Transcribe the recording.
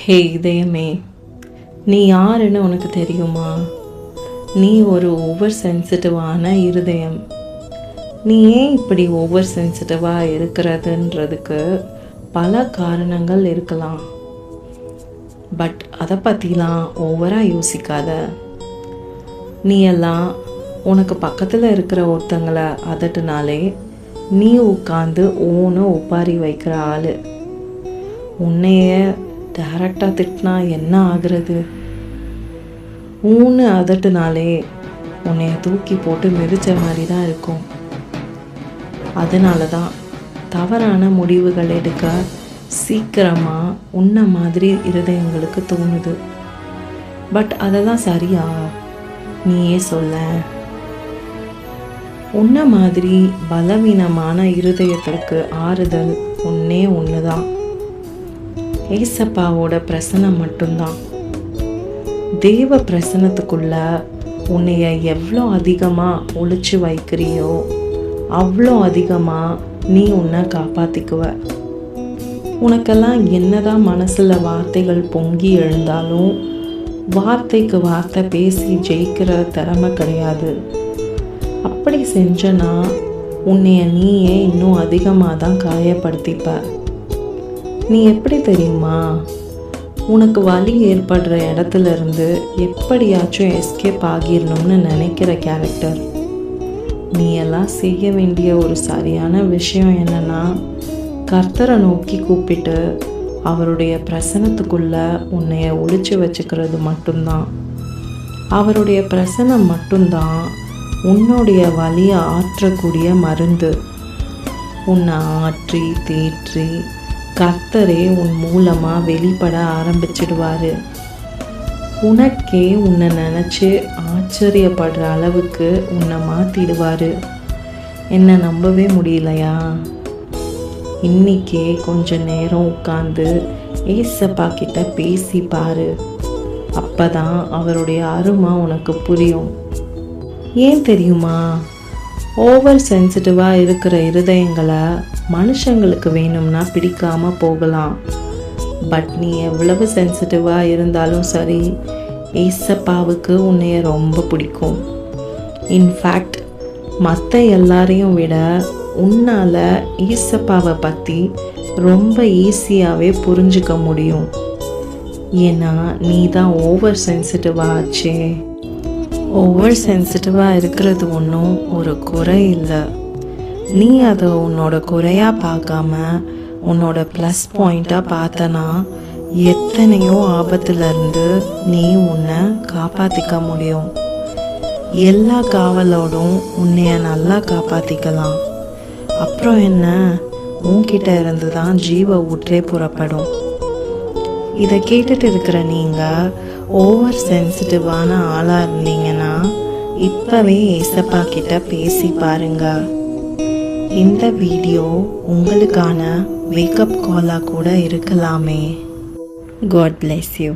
ஹே இதயமே, நீ யாருன்னு உனக்கு தெரியுமா? நீ ஒரு ஓவர் சென்சிட்டிவான இருதயம். நீ ஏன் இப்படி ஓவர் சென்சிட்டிவாக இருக்கிறதுன்றதுக்கு பல காரணங்கள் இருக்கலாம். பட் அதை பற்றிலாம் ஓவராக யோசிக்காத. நீ எல்லாம் உனக்கு பக்கத்தில் இருக்கிற ஒருத்தங்களை அதட்டுனாலே நீ உட்காந்து ஓன்னு ஒப்பாரி வைக்கிற ஆள். உன்னைய டைரக்டாக திட்டினா என்ன ஆகுறது? ஊன்னு அதட்டுனாலே உன்னைய தூக்கி போட்டு மிதித்த மாதிரி தான் இருக்கும். அதனால தான் தவறான முடிவுகள் எடுக்க சீக்கிரமாக உன்ன மாதிரி இருதயங்களுக்கு தோணுது. பட் அதெல்லாம் சரியா? நீயே சொல்ல. உன்ன மாதிரி பலவீனமான இருதயத்திற்கு ஆறுதல் ஒன்று தான். ஏசப்பாவோட பிரசனம் மட்டும்தான். தேவ பிரசனத்துக்குள்ள உன்னைய எவ்வளோ அதிகமாக ஒளிச்சு வைக்கிறியோ அவ்வளோ அதிகமாக நீ உன்னை காப்பாற்றிக்குவ. உனக்கெல்லாம் என்னதான் மனசில் வார்த்தைகள் பொங்கி எழுந்தாலும் வார்த்தைக்கு வார்த்தை பேசி ஜெயிக்கிற திறமை கிடையாது. அப்படி செஞ்சனா உன்னைய நீயே இன்னும் அதிகமாக தான் காயப்படுத்திப்ப. நீ எப்படி தெரியுமா? உனக்கு வலி ஏற்படுற இடத்துல இருந்து எப்படியாச்சும் எஸ்கேப் ஆகிடணும்னு நினைக்கிற கேரக்டர். நீ எல்லாம் செய்ய வேண்டிய ஒரு சரியான விஷயம் என்னன்னா, கர்த்தரை நோக்கி கூப்பிட்டு அவருடைய பிரசனத்துக்குள்ள உன்னைய ஒளிச்சு வச்சுக்கிறது மட்டும்தான். அவருடைய பிரசனம் மட்டும்தான் உன்னுடைய வலியை ஆற்றக்கூடிய மருந்து. உன்னை ஆற்றி தேற்றி கர்த்தரே உன் மூலமாக வெளிப்பட ஆரம்பிச்சிடுவார். உனக்கே உன்னை நினச்சி ஆச்சரியப்படுற அளவுக்கு உன்னை மாற்றிடுவார். என்னை நம்பவே முடியலையா? இன்னிக்கே கொஞ்ச நேரம் உட்காந்து ஏசப்பா கிட்ட பேசி பாரு. அப்போ தான் அவருடைய அருமை உனக்கு புரியும். ஏன் தெரியுமா? ஓவர் சென்சிட்டிவாக இருக்கிற இருதயங்களை மனுஷங்களுக்கு வேணும்னா பிடிக்காமல் போகலாம். பட் நீ எவ்வளவு சென்சிட்டிவாக இருந்தாலும் சரி, ஏசப்பாவுக்கு உன்னைய ரொம்ப பிடிக்கும். இன்ஃபேக்ட் மற்ற எல்லாரையும் விட உன்னால் ஏசப்பாவை பற்றி ரொம்ப ஈஸியாகவே புரிஞ்சுக்க முடியும். ஏன்னா நீ தான் ஓவர் சென்சிட்டிவாக ஆச்சே. ஓவர் சென்சிட்டிவாக இருக்கிறது ஒன்றும் ஒரு குறை இல்லை. நீ அதை உன்னோட குறையாக பார்க்காம உன்னோட ப்ளஸ் பாயிண்ட்டாக பார்த்தனா எத்தனையோ ஆபத்துலேருந்து நீ உன்னை காப்பாற்றிக்க முடியும். எல்லா காவலோடும் உன்னைய நல்லா காப்பாற்றிக்கலாம். அப்புறம் என்ன, உன்கிட்ட இருந்து தான் ஜீவ ஊற்றே புறப்படும். இதை கேட்டுட்டு இருக்கிற நீங்கள் ஓவர் சென்சிட்டிவான ஆளாக இருந்தீங்கன்னா இப்போவே ஏசப்பா கிட்ட பேசி பாருங்க. இந்த வீடியோ உங்களுக்கான வேக்கப் காலாக கூட இருக்கலாமே. God bless you.